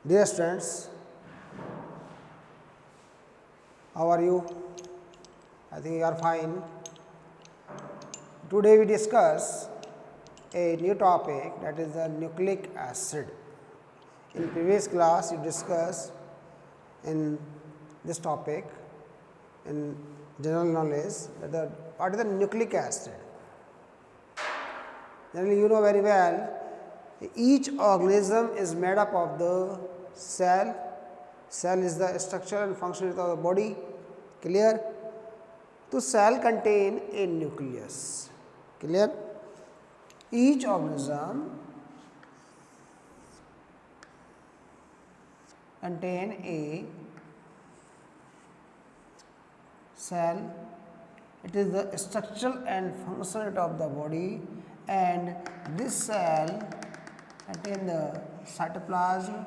Dear students, how are you? I think you are fine. Today we discuss a new topic, that is the nucleic acid. In previous class you discussed in this topic in general knowledge that what is the nucleic acid. Generally you know very well, each organism is made up of the cell. Cell is the structure and function of the body, clear? So cell contain a nucleus, clear? Each organism contain a cell. It is the structural and function of the body, and this cell contain the cytoplasm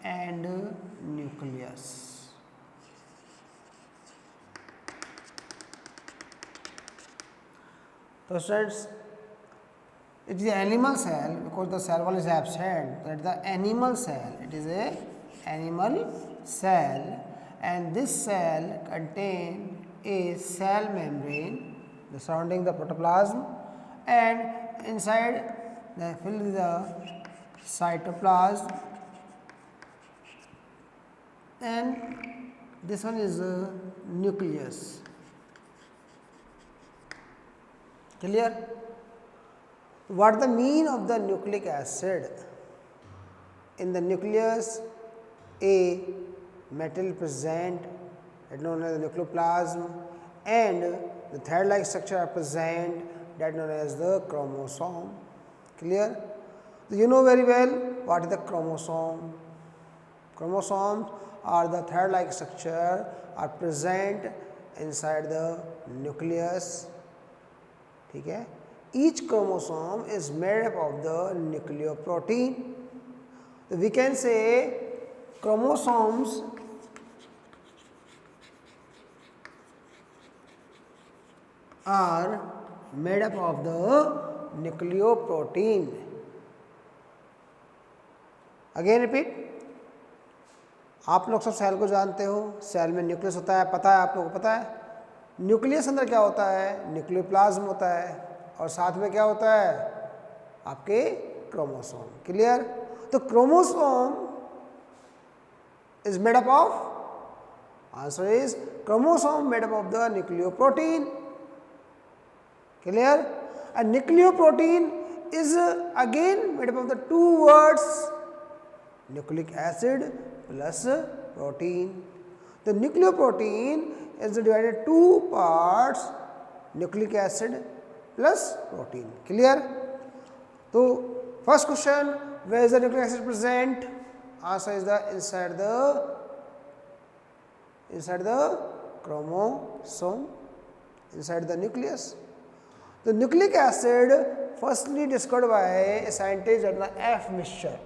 and nucleus. So students, it is the animal cell, because the cell wall is absent, that is the animal cell. It is a animal cell, and this cell contain a cell membrane the surrounding the protoplasm, and inside the filled with the cytoplasm, and this one is a nucleus, clear? What is the mean of the nucleic acid? In the nucleus, a metal present, that known as the nucleoplasm, and the thread-like structure are present, that known as the chromosome, clear? So you know very well what is the chromosome. Chromosomes are the thread-like structure are present inside the nucleus. Okay? Each chromosome is made up of the nucleoprotein. So we can say chromosomes are made up of the nucleoprotein. Again repeat. आप लोग सब cell को जानते हो, cell में nucleus होता है, पता है आप लोगों को, पता है? न्यूक्लियस अंदर क्या होता है? न्यूक्लियोप्लाज्म होता है, और साथ में क्या होता है? आपके क्रोमोसोम, क्लियर? तो chromosome is made up of, answer is chromosome made up of the nucleoprotein, clear? And nucleoprotein is again made up of the two words nucleic acid plus protein. The nucleoprotein is divided two parts, nucleic acid plus protein, clear? So first question, where is the nucleic acid present? Answer is the inside the chromosome, inside the nucleus. The nucleic acid firstly discovered by a scientist named F. Mischer.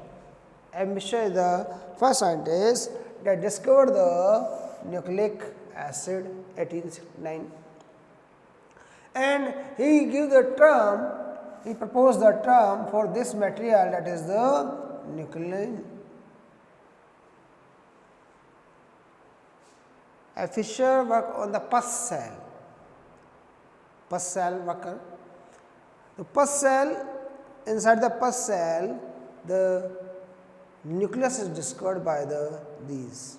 F. Mischer is the first scientist that discovered the nucleic acid 1869, and he gave the term, he proposed the term for this material, that is the nuclein. F. Mischer worked on the pus cell worker. The pus cell, inside the pus cell, the nucleus is discovered by these,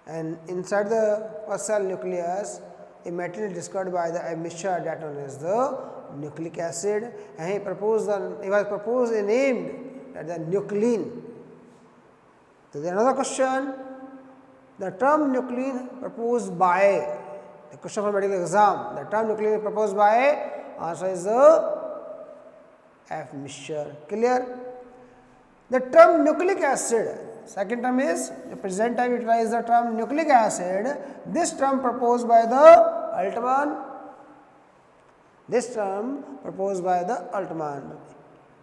and inside the pus cell nucleus a material is discovered by the F. Mischer, that known as the nucleic acid, and he was proposed and named that the nuclein. So there is another question, the term nuclein proposed by, the question for medical exam, the term nuclein proposed by, answer is the F. Mischer, clear? The term nucleic acid, second term is, the present time utilize the term nucleic acid. This term proposed by the Altman. This term proposed by the Altman.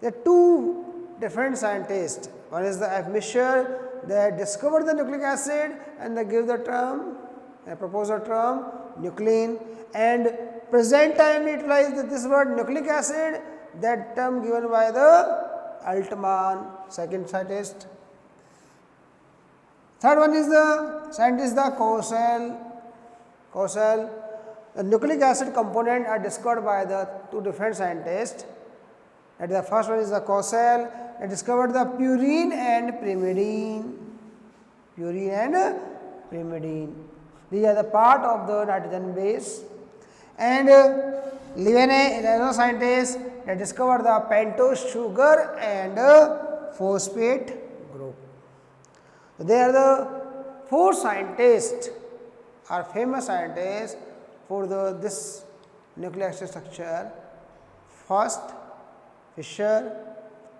There are two different scientists. One is the F. Mischer, they discovered the nucleic acid and they give the term, they propose the term nuclein, and present time utilize this word nucleic acid, that term given by the Altman, second scientist. Third one is the scientist, the Koshal. The nucleic acid component are discovered by the two different scientists. And the first one is the Koshal. They discovered the purine and pyrimidine. Purine and pyrimidine. These are the part of the nitrogen base. And Levene is another scientist that discovered the pentose sugar and phosphate group. So they are the four scientists, are famous scientists for this nucleic acid structure. First, Fischer;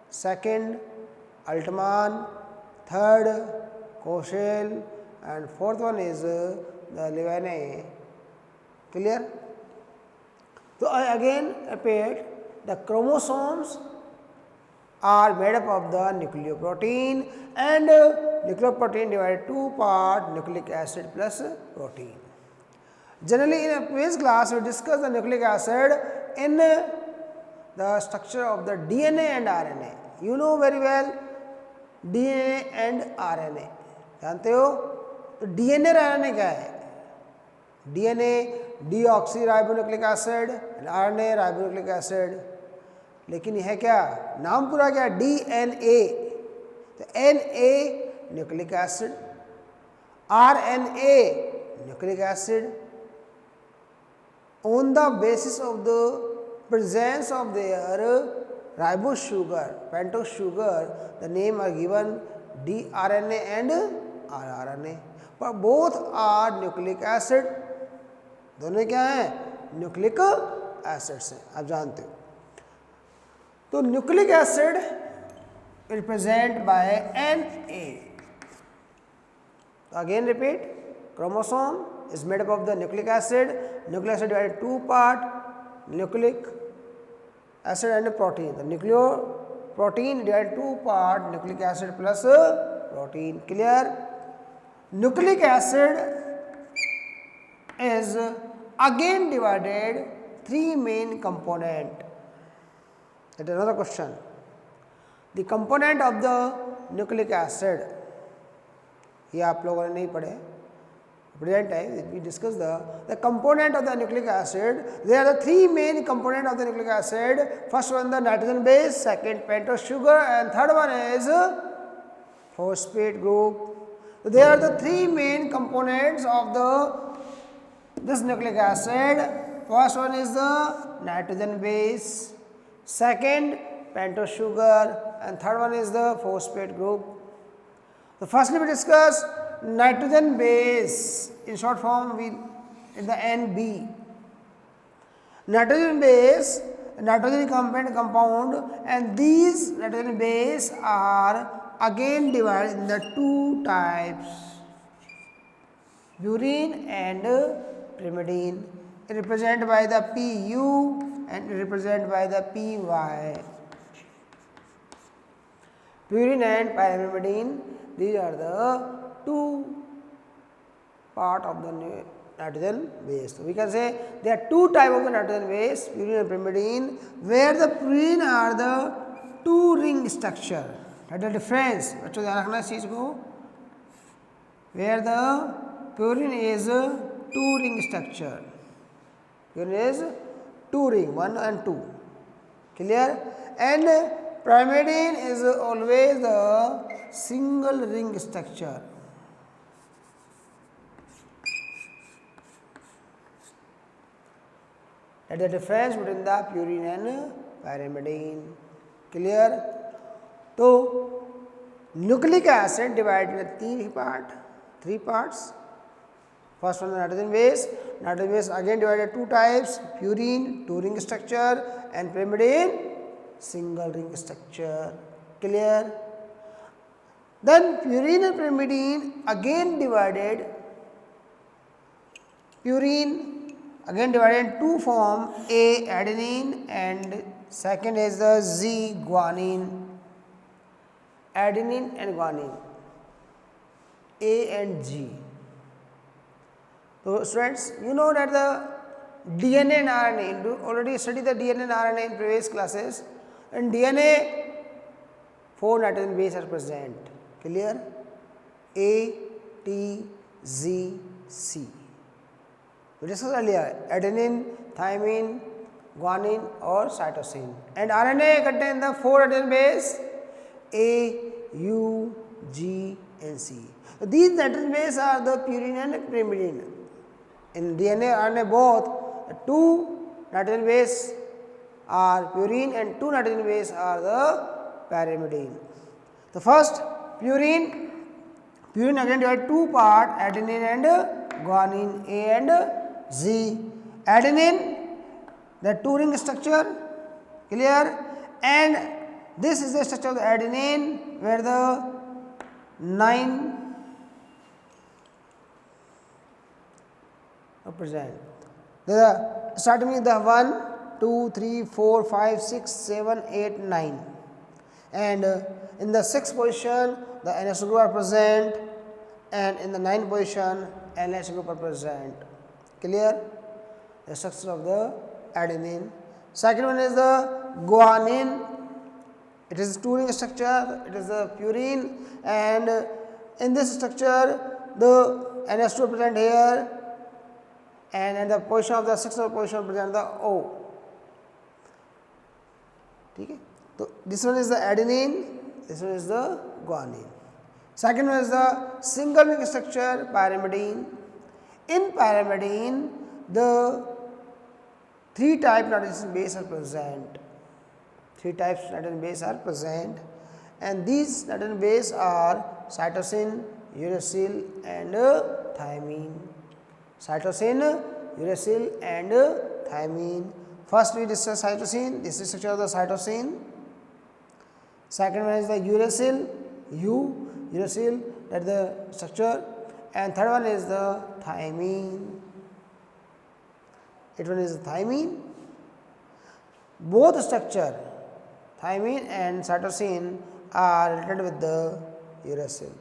second, Altman; third, Koshal; and fourth one is the Levene. Clear? So I again repeat, the chromosomes are made up of the nucleoprotein, and nucleoprotein divided two part, nucleic acid plus protein. Generally in a previous class we discussed the nucleic acid in the structure of the DNA and RNA. You know very well DNA and RNA. जानते हो? तो DNA और RNA क्या है? DNA deoxyribonucleic acid and RNA ribonucleic acid. लेकिन यह क्या नाम पूरा क्या DNA, तो Na nucleic acid, RNA nucleic acid. On the basis of the presence of their ribose sugar, pentose sugar, the name are given dRNA and rRNA. But both are nucleic acid. दोनों क्या हैं? Nucleic acids हैं, आप जानते हो. तो nucleic acid represent by Na. Again repeat, chromosome is made up of the nucleic acid. Nucleic acid divided two part, nucleic acid and protein. The nucleoprotein divided two part, nucleic acid plus protein. Clear? Nucleic acid is again divided three main component. That is another question. The component of the nucleic acid, ये आप लोगों ने नहीं पढ़े, present time we discuss the component of the nucleic acid. There are the three main component of the nucleic acid. First one the nitrogen base, second pentose sugar, and third one is phosphate group. So there are the three main components of this nucleic acid. First one is the nitrogen base, second pentose sugar, and third one is the phosphate group. So firstly we discuss nitrogen base, in short form we in the NB. Nitrogen base, nitrogen compound, and these nitrogen base are again divided in the two types, purine and pyrimidine, represented by the Pu and represented by the Py. Purine and pyrimidine, these are the two part of the nitrogen base. So we can say there are two type of the nitrogen base, purine and pyrimidine, where the purine are the two ring structure. That is the difference. बच्चों ध्यान रखना इस चीज को. Where the purine is two ring structure. Purine is two ring, 1 and 2. Clear? And pyrimidine is always the single ring structure. That is the difference between the purine and pyrimidine. Clear? So nucleic acid divided into three parts. First one nitrogen base. Nitrogen base again divided two types, purine two ring structure and pyrimidine single ring structure. Clear? Then purine and pyrimidine again divided. Purine again divided in two form, A adenine and second is the Z guanine. Adenine and guanine, A and G. So students, you know that the DNA and RNA, you already studied the DNA and RNA in previous classes. In DNA, 4 nitrogen bases are present. Clear? A, T, Z, C. We discussed earlier adenine, thymine, guanine or cytosine, and RNA contains the 4 adenine base A, U, G and C. So these nitrogen bases are the purine and pyrimidine. In DNA and RNA both, 2 nitrogen bases are purine and 2 nitrogen bases are the pyrimidine. The first purine again divided 2 parts, adenine and guanine, A and Z. Adenine, the 2 ring structure, clear, and this is the structure of the adenine where the 9 are present. Starting with the 1, 2, 3, 4, 5, 6, 7, 8, 9, and in the 6th position the NH group are present, and in the 9th position NH group are present. Clear? The structure of the adenine. Second one is the guanine. It is a 2 ring structure. It is the purine, and in this structure the NH2 present here, and at the position of the 6th position present the O. Okay. So this one is the adenine. This one is the guanine. Second one is the single ring structure, pyrimidine. In pyrimidine, the 3 type nitrogen base are present. 3 types nitrogen base are present, and these nitrogen base are cytosine, uracil and thymine. Cytosine, uracil and thymine. First we discuss cytosine. This is structure of the cytosine. Second one is the uracil, uracil, that is the structure, and third one is the thymine. It one is the thymine. Both structure, thymine and cytosine, are related with the uracil.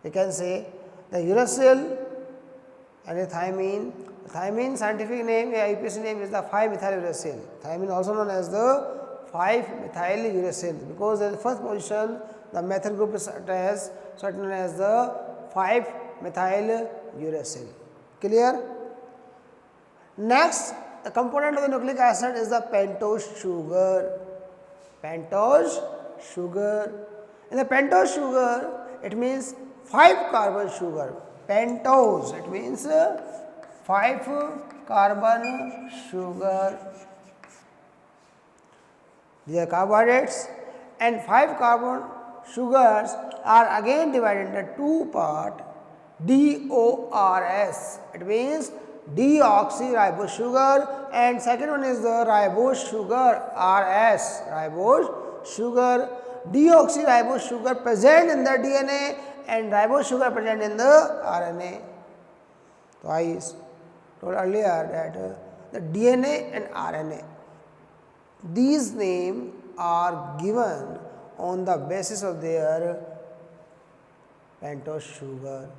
You can say the uracil and the thymine. Thymine scientific name, IUPAC name is the 5-methyl uracil. Thymine also known as the 5-methyl uracil, because in the first position the methyl group is attached, so it is known as the 5-methyl uracil. Clear? Next, the component of the nucleic acid is the pentose sugar. Pentose sugar. In the pentose sugar, it means 5 carbon sugar. Pentose, it means 5 carbon sugar. These are carbohydrates, and 5 carbon sugars are again divided into 2 parts, DORS. It means deoxyribose sugar, and second one is the ribose sugar, RS, ribose sugar. Deoxyribose sugar present in the DNA and ribose sugar present in the RNA. So I told earlier that the DNA and RNA, these names are given on the basis of their pentose sugar.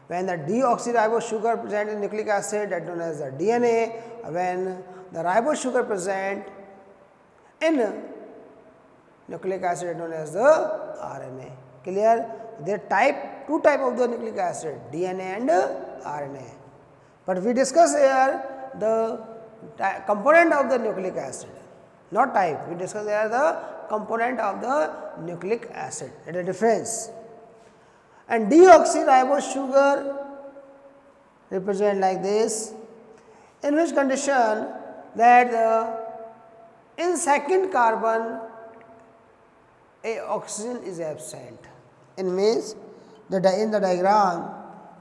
When the deoxyribose sugar present in nucleic acid, that is known as the DNA. When the ribose sugar present in nucleic acid, that is known as the RNA. Clear? There are 2 types of the nucleic acid, DNA and RNA. But we discuss here the component of the nucleic acid, not type. We discuss here the component of the nucleic acid. It is a difference. And deoxyribose sugar represent like this, in which condition that in second carbon a oxygen is absent. It means in the diagram,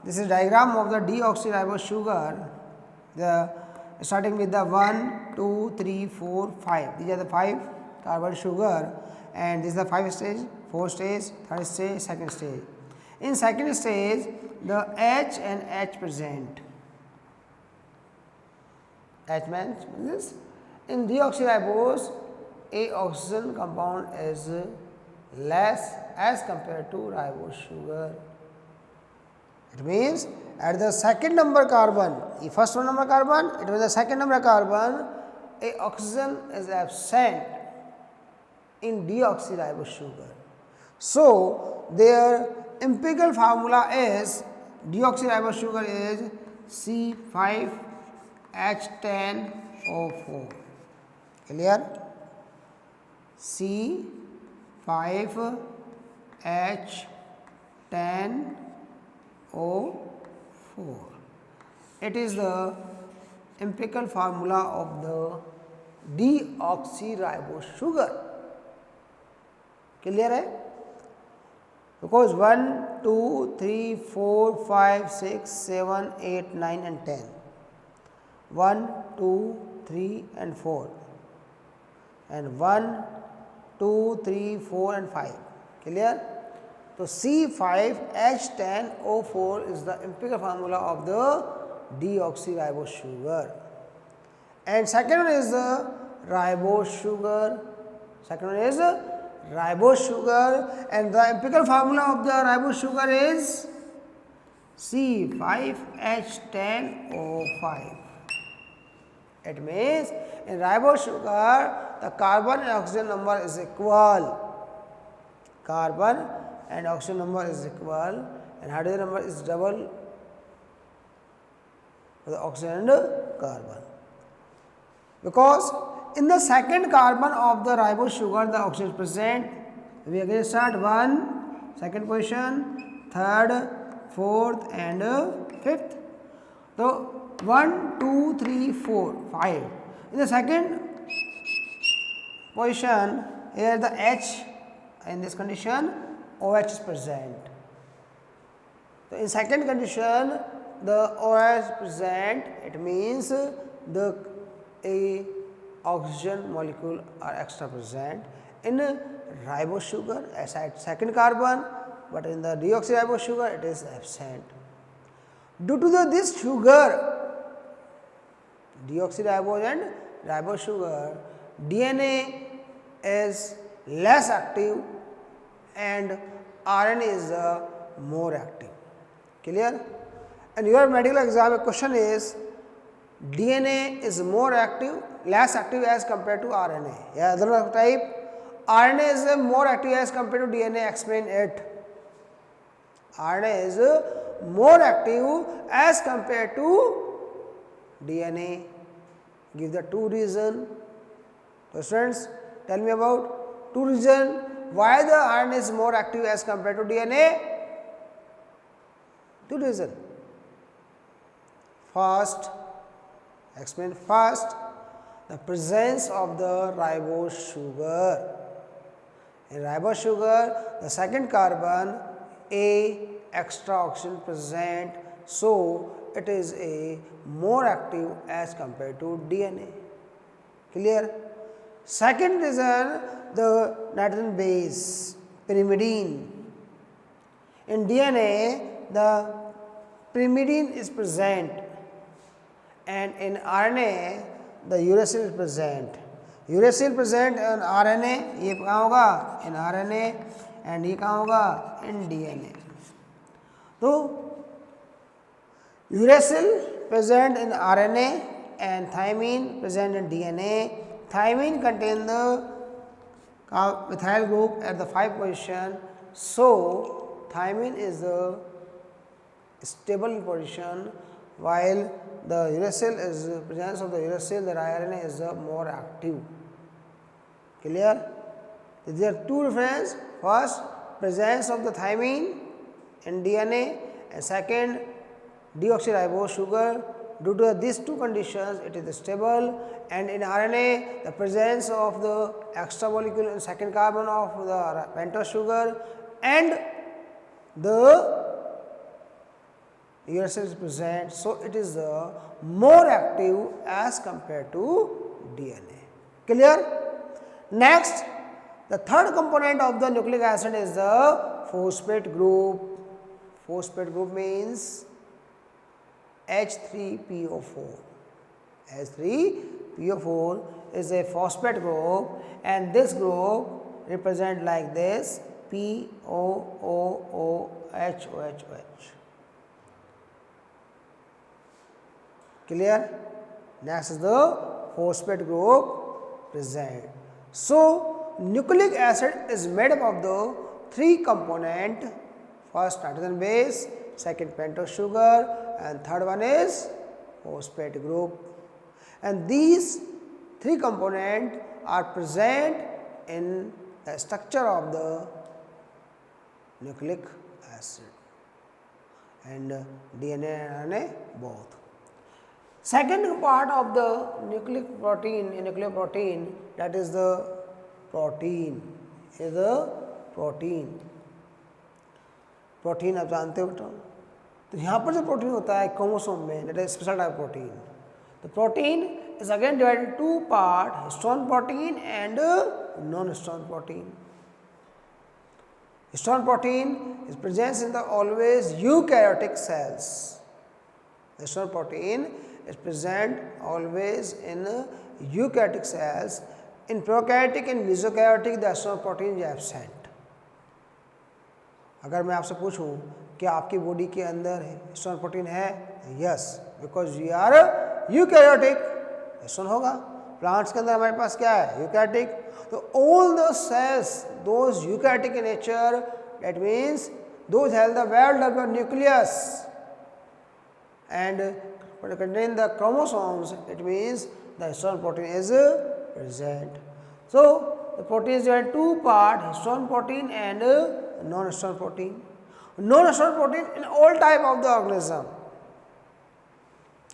this is diagram of the deoxyribose sugar, starting with the 1, 2, 3, 4, 5. These are the 5 carbon sugar, and this is the 5 stage, 4 stage, 3rd stage, 2nd stage. In 2nd stage, the H and H present. H means this. In deoxyribose, a oxygen compound is less as compared to ribose sugar. It means at the second number carbon, the first one number carbon, it was the second number carbon, a oxygen is absent in deoxyribose sugar. So, their empirical formula is deoxyribose sugar is C5H10O4. Clear? C5H10O4. It is the empirical formula of the deoxyribose sugar. Clear है? Because 1, 2, 3, 4, 5, 6, 7, 8, 9 and 10. 1, 2, 3 and 4. And 1, 2, 3, 4 and 5. Clear? So C5H10O4 is the empirical formula of the deoxyribose sugar. And second one is the ribose sugar. Second one is ribose sugar, and the empirical formula of the ribose sugar is C5H10O5. It means in ribose sugar the carbon and oxygen number is equal. Carbon and oxygen number is equal, and hydrogen number is double for the oxygen and carbon. Because in the second carbon of the ribose sugar the oxygen is present. We again start 1, second position, third, fourth and fifth. So 1, 2, 3, 4, 5. In the second position, here the H, in this condition OH is present. So in second condition the OH is present, it means the oxygen molecule are extra present in ribose sugar as at second carbon, but in the deoxyribose sugar it is absent. Due to this sugar, deoxyribose and ribose sugar, DNA is less active and RNA is more active. Clear? And your medical exam question is DNA is more active, less active as compared to RNA. Yeah, other type, RNA is more active as compared to DNA. Explain it. RNA is more active as compared to DNA. Give the two reasons. So students, tell me about two reasons why the RNA is more active as compared to DNA. Two reasons. First, explain first, the presence of the ribose sugar. In ribose sugar, the second carbon, A extra oxygen present, so it is a more active as compared to DNA. Clear? Second reason, the nitrogen base, pyrimidine. In DNA, the pyrimidine is present, and in RNA the uracil is present. Uracil present in RNA, ये कहाँ होगा? In RNA, and ये कहाँ होगा? In DNA. तो uracil present in RNA and thymine present in DNA. Thymine contain the methyl group at the 5 position, so thymine is the stable position, while the uracil is presence of the uracil, the RNA is more active. Clear? There are two differences. First, presence of the thymine in DNA, and second, deoxyribose sugar. Due to these two conditions, it is stable, and in RNA, the presence of the extra molecule in second carbon of the pentose sugar and the uracil is present, so it is more active as compared to DNA. Clear? Next, the third component of the nucleic acid is the phosphate group. Phosphate group means H3PO4. H3PO4 is a phosphate group, and this group represent like this, POOOHOH. Clear? Next is the phosphate group present. So nucleic acid is made up of the three component. First nitrogen base, second pentose sugar, and third one is phosphate group. And these three components are present in the structure of the nucleic acid and DNA and RNA both. Second part of the nucleic protein, that is the protein, protein आप जानते हो बेटा. तो यहाँ पर जो protein होता है क्रोमोसोम में, that is special type protein. The protein is again divided to part, histone protein and non histone protein. Histone protein is present in the always eukaryotic cells. Histone protein is present always in eukaryotic cells. In prokaryotic and mesokaryotic, the histone protein is absent. अगर मैं आपसे पूछूं कि आपकी body के अंदर histone protein है, yes, because we are eukaryotic, histone होगा. प्लांट्स के अंदर हमारे पास क्या है? यूकैरियोटिक. तो all the cells those eukaryotic in nature, that means those have the well-developed nucleus and contain the chromosomes, it means the histone protein is present. So the protein is divided two part, histone protein and non-histone protein. Non-histone protein in all type of the organism.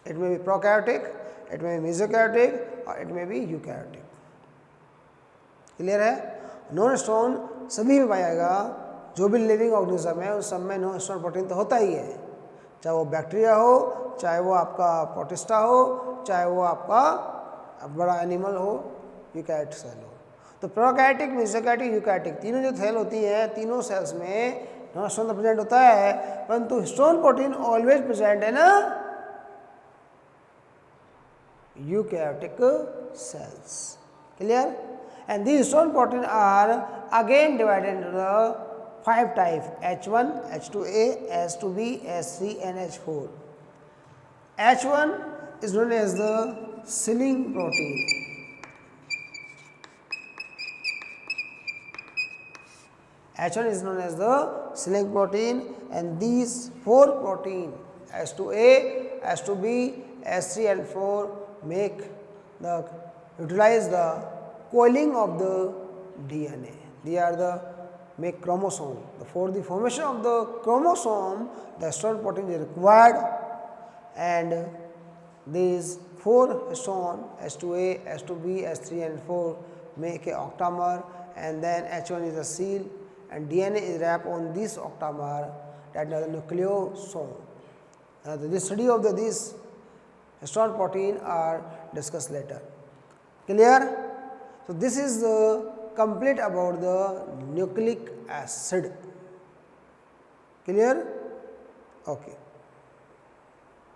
It may be prokaryotic, it may be mesokaryotic, or it may be eukaryotic. Clear है? Non-histone सभी में पाएगा. जो भी living organism है उस सब में नॉन हिस्टोन प्रोटीन तो होता ही है, चाहे वो बैक्टीरिया हो, चाहे वो आपका प्रोटिस्टा हो, चाहे वो आपका बड़ा एनिमल हो, यूकैरियोटिक सेल हो. तो प्रोकैरियोटिक, मेसोकैरियोटिक, यूकैरियोटिक तीनों जो सेल होती हैं, तीनों सेल्स में नॉन हिस्टोन तो प्रेजेंट होता है, परंतु हिस्टोन प्रोटीन ऑलवेज प्रेजेंट है ना eukaryotic cells. Clear? And these histone protein are again divided into the 5 types: H1, H2A, H2B, H3 and H4. H1 is known as the sealing protein. H1 is known as the sealing protein, and these 4 protein H2A, H2B, H3 and 4 utilize the coiling of the DNA. They are the make chromosome. For the formation of the chromosome, the histone protein is required, and these 4 histone, H2A, H2B, H3 and 4 make a octamer, and then H1 is a seal, and DNA is wrapped on this octamer, that is the nucleosome. The study of these histone protein are discussed later. Clear? So this is the complete about the nucleic acid. Clear? Okay.